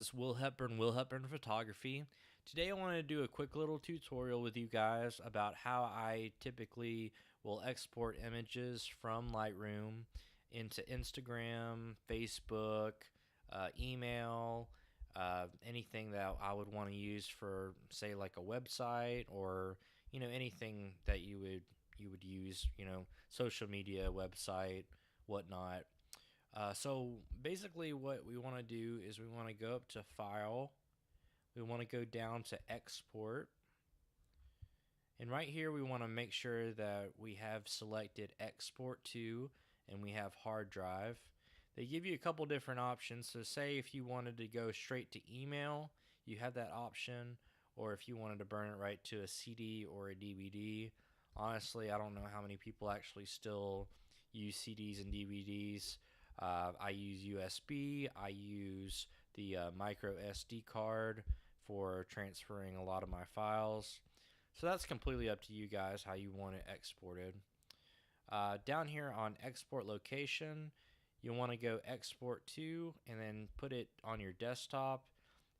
It's Will Hepburn Photography. Today I want to do a quick little tutorial with you guys about how I typically will export images from Lightroom into Instagram, Facebook, email, anything that I would want to use for, say, like a website, or anything that you would use, social media, website, whatnot. So basically what we want to do is we want to go up to File, we want to go down to Export, and right here we want to make sure that we have selected Export to and we have hard drive. They give you a couple different options, so say if you wanted to go straight to email, you have that option, or if you wanted to burn it right to a CD or a DVD. Honestly, I don't know how many people actually still use CDs and DVDs. I use USB. I use the micro SD card for transferring a lot of my files. So that's completely up to you guys how you want it exported. Down here on export location, you'll want to go export to and then put it on your desktop.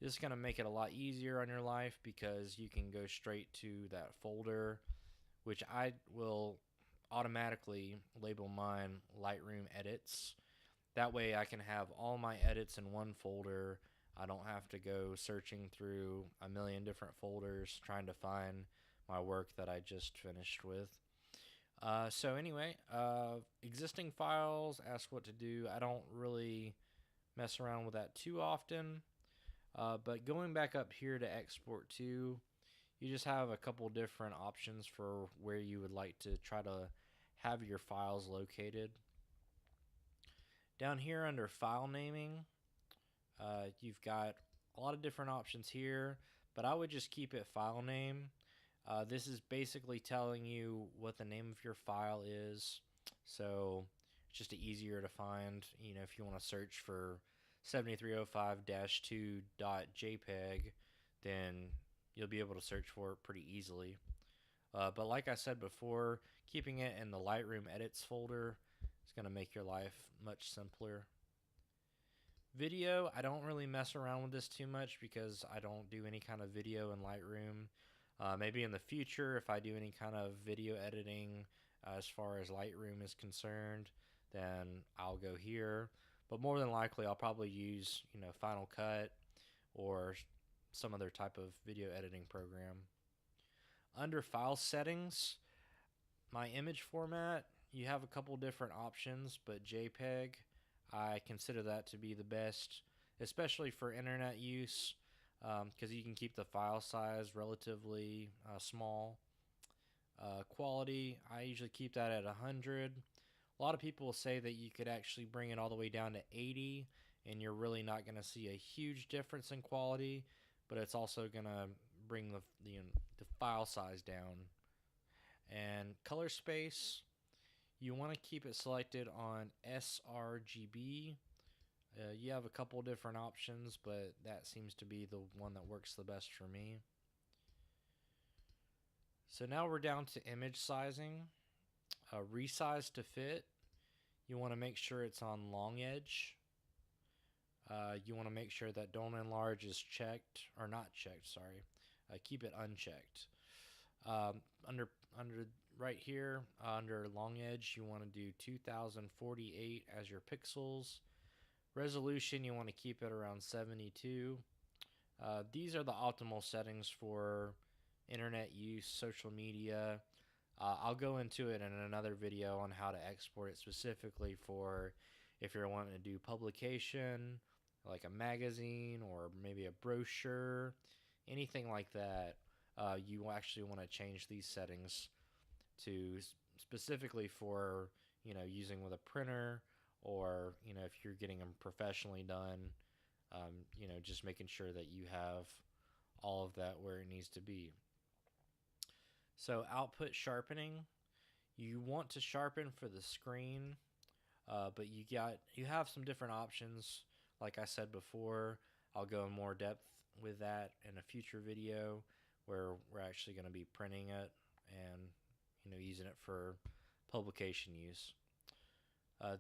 This is going to make it a lot easier on your life because you can go straight to that folder, which I will automatically label mine Lightroom edits. That way I can have all my edits in one folder. I don't have to go searching through a million different folders trying to find my work that I just finished with. So anyway, existing files, ask what to do. I don't really mess around with that too often. But going back up here to export to, you just have a couple different options for where you would like to try to have your files located. Down here under file naming, you've got a lot of different options here, but I would just keep it file name. This is basically telling you what the name of your file is, so it's just easier to find. If you want to search for 7305-2.jpg, then you'll be able to search for it pretty easily. But like I said before, keeping it in the Lightroom edits folder is going to make your life much simpler. Video, I don't really mess around with this too much because I don't do any kind of video in Lightroom. Maybe in the future, if I do any kind of video editing as far as Lightroom is concerned, then I'll go here. But more than likely, I'll probably use Final Cut or some other type of video editing program. Under File Settings, my image format, you have a couple different options, but JPEG, I consider that to be the best, especially for internet use, because you can keep the file size relatively small. Quality, I usually keep that at 100. A lot of people say that you could actually bring it all the way down to 80, and you're really not going to see a huge difference in quality, but it's also going to bring the file size down. And color space, you want to keep it selected on sRGB. You have a couple different options, but that seems to be the one that works the best for me. So now we're down to image sizing. Resize to fit, you want to make sure it's on long edge. You want to make sure that don't enlarge is checked, or not checked, sorry. Keep it unchecked. Under right here, under long edge, you want to do 2048 as your pixels. Resolution, you want to keep it around 72. These are the optimal settings for internet use, social media. I'll go into it in another video on how to export it specifically for if you're wanting to do publication, like a magazine or maybe a brochure, anything like that. You actually want to change these settings to specifically for using with a printer, or if you're getting them professionally done. Just making sure that you have all of that where it needs to be. So output sharpening, you want to sharpen for the screen, but you have some different options. Like I said before, I'll go in more depth with that in a future video where we're actually going to be printing it and using it for publication use.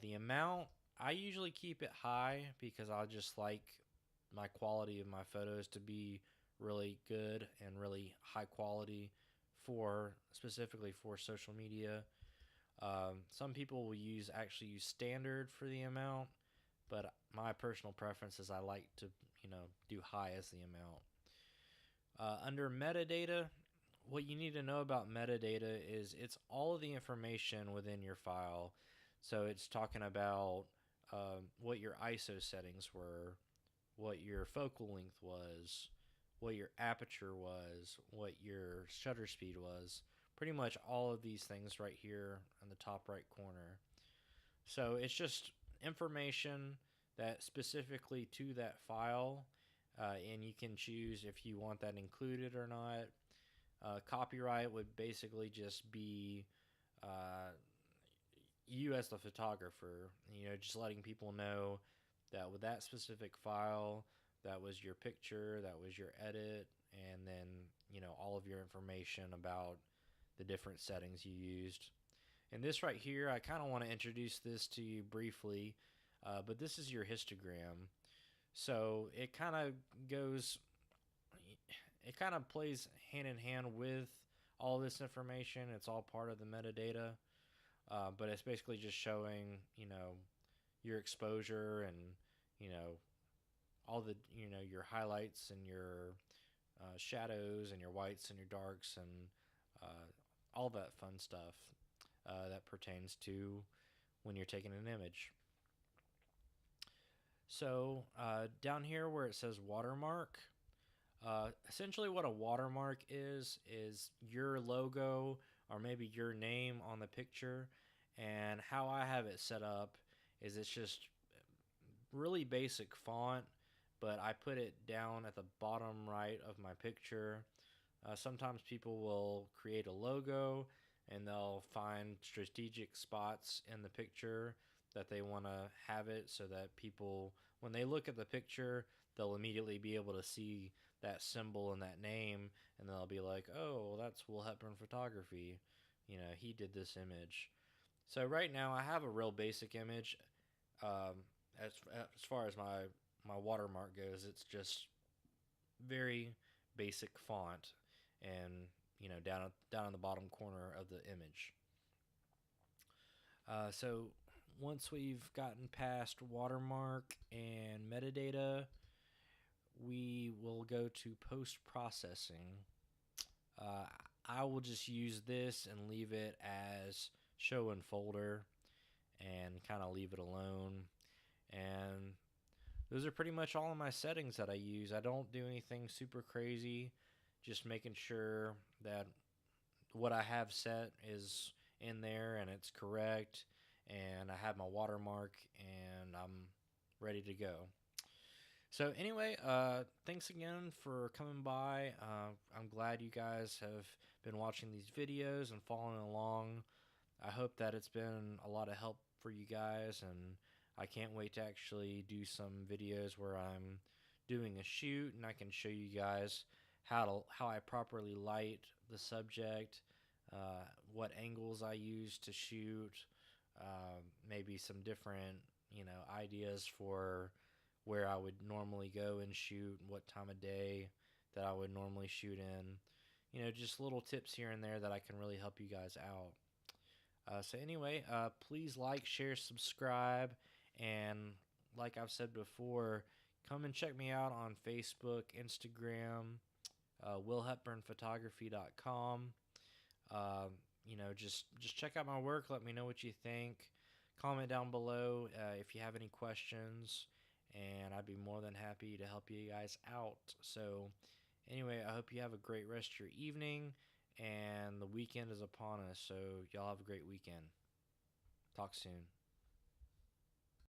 The amount, I usually keep it high because I just like my quality of my photos to be really good and really high quality for specifically for social media. Some people will actually use standard for the amount, but my personal preference is I like to do high as the amount. Under metadata, what you need to know about metadata is it's all of the information within your file. So it's talking about what your ISO settings were, what your focal length was, what your aperture was, what your shutter speed was. Pretty much all of these things right here in the top right corner. So it's just information that specifically to that file, and you can choose if you want that included or not. Copyright would basically just be you as the photographer, just letting people know that with that specific file, that was your picture, that was your edit, and then, all of your information about the different settings you used. And this right here, I kind of want to introduce this to you briefly, but this is your histogram. So it kind of plays hand in hand with all this information. It's all part of the metadata, but it's basically just showing, your exposure and, all the, your highlights and your shadows and your whites and your darks and all that fun stuff that pertains to when you're taking an image. So down here where it says watermark, essentially what a watermark is your logo or maybe your name on the picture. And how I have it set up is it's just really basic font, but I put it down at the bottom right of my picture. Sometimes people will create a logo and they'll find strategic spots in the picture that they want to have it so that people, when they look at the picture, they'll immediately be able to see that symbol and that name, and they'll be like, oh, well, that's Will Hepburn Photography. He did this image. So right now I have a real basic image. As far as my watermark goes, it's just very basic font, and down in the bottom corner of the image. So once we've gotten past watermark and metadata, we will go to post-processing. I will just use this and leave it as show in folder and kind of leave it alone. And those are pretty much all of my settings that I use. I don't do anything super crazy, just making sure that what I have set is in there and it's correct, and I have my watermark and I'm ready to go. So anyway, thanks again for coming by. I'm glad you guys have been watching these videos and following along. I hope that it's been a lot of help for you guys, and I can't wait to actually do some videos where I'm doing a shoot and I can show you guys how I properly light the subject, what angles I use to shoot, maybe some different ideas for where I would normally go and shoot, what time of day that I would normally shoot in. Just little tips here and there that I can really help you guys out. So anyway, please like, share, subscribe, and like I've said before, come and check me out on Facebook, Instagram, willhepburnphotography.com. Just check out my work. Let me know what you think. Comment down below if you have any questions, and I'd be more than happy to help you guys out. So anyway, I hope you have a great rest of your evening, and the weekend is upon us, so y'all have a great weekend. Talk soon.